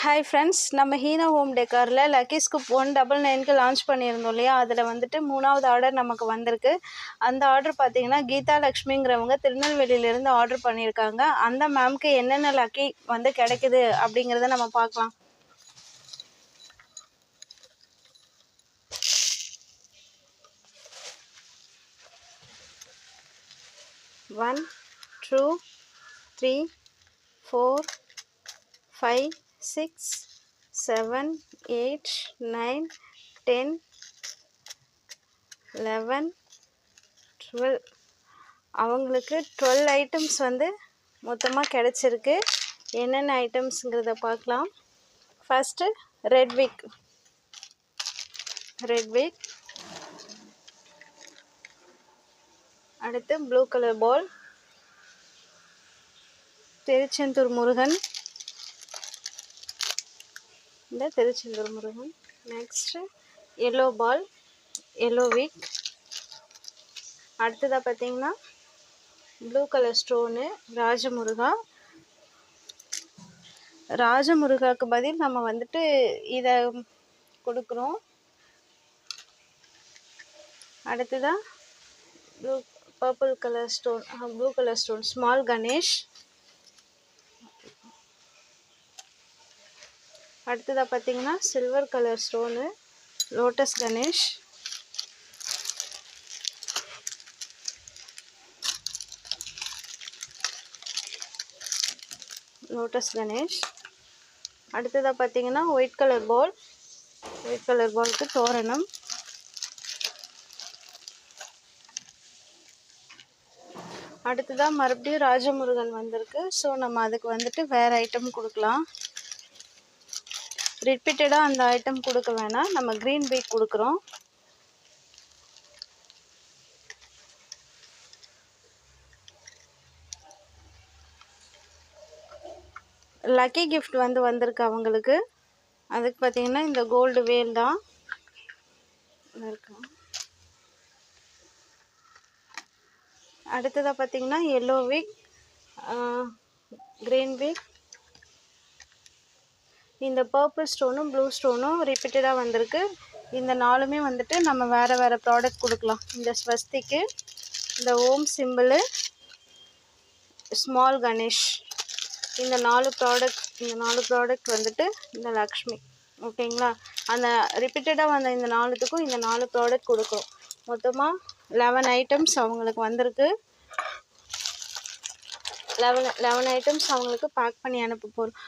Hi friends, நம்ம Heena home டெக்காரில் lucky scoop 199க்கு லான்ச் பண்ணியிருந்தோம் இல்லையா? அதில் வந்துட்டு 3வது ஆர்டர் நமக்கு வந்திருக்கு. அந்த ஆர்டர் பார்த்தீங்கன்னா கீதா லக்ஷ்மிங்கிறவங்க திருநெல்வேலியிலேருந்து ஆர்டர் பண்ணியிருக்காங்க. அந்த மேம்க்கு என்னென்ன லக்கி வந்து கிடைக்குது அப்படிங்கிறத நம்ம பார்க்கலாம். ஒன் 2 3 4 5 6 7 8 9 10 11 12 அவங்களுக்கு 12 ஐட்டம்ஸ் வந்து மொத்தமாக கிடச்சிருக்கு. என்னென்ன ஐட்டம்ஸுங்கிறத பார்க்கலாம். ஃபஸ்ட்டு ரெட் விக், அடுத்து blue colour ball, Tiruchendur Murugan, இந்த Tiruchendur Murugan. Next yellow ball, yellow wig. அடுத்ததாக பார்த்தீங்கன்னா ப்ளூ கலர் ஸ்டோனு ராஜமுருகாவுக்கு பதில் நம்ம வந்துட்டு இதை கொடுக்குறோம். அடுத்ததாக blue colour stone small Ganesh. அடுத்ததாக பார்த்தீங்கன்னா silver colour stone lotus Ganesh. அடுத்ததாக பார்த்தீங்கன்னா ஒயிட் கலர் பாலுக்கு தோரணம். அடுத்ததாக மறுபடியும் ராஜமுருகன் வந்திருக்கு. ஸோ நம்ம அதுக்கு வந்துட்டு வேறு ஐட்டம் கொடுக்கலாம். ரிப்பீட்டடாக அந்த ஐட்டம் கொடுக்க வேணாம், நம்ம க்ரீன் பீட் கொடுக்குறோம். லக்கி கிஃப்ட் வந்திருக்கு அவங்களுக்கு. அதுக்கு பார்த்தீங்கன்னா இந்த கோல்டு வேல் தான் இருக்கு. அடுத்ததாக பார்த்தீங்கன்னா எல்லோ விக், க்ரீன் விக். இந்த பர்பிள் ஸ்டோனும் ப்ளூ ஸ்டோனும் ரிப்பீட்டடாக வந்திருக்கு. இந்த நாலுமே வந்துட்டு நம்ம வேறு ப்ராடக்ட் கொடுக்கலாம். இந்த ஸ்வஸ்திக்கு, இந்த ஓம் சிம்பிள், ஸ்மால் கணேஷ், இந்த நாலு ப்ராடக்ட் வந்துட்டு இந்த லக்ஷ்மி. ஓகேங்களா? அந்த ரிப்பீட்டடாக வந்த இந்த நாலுத்துக்கும் இந்த 4 ப்ராடக்ட் கொடுக்குறோம். மொத்தமாக 11 ஐட்டம்ஸ் அவங்களுக்கு வந்திருக்கு. 11 ஐட்டம்ஸ் அவங்களுக்கு பேக் பண்ணி அனுப்ப போகிறோம்.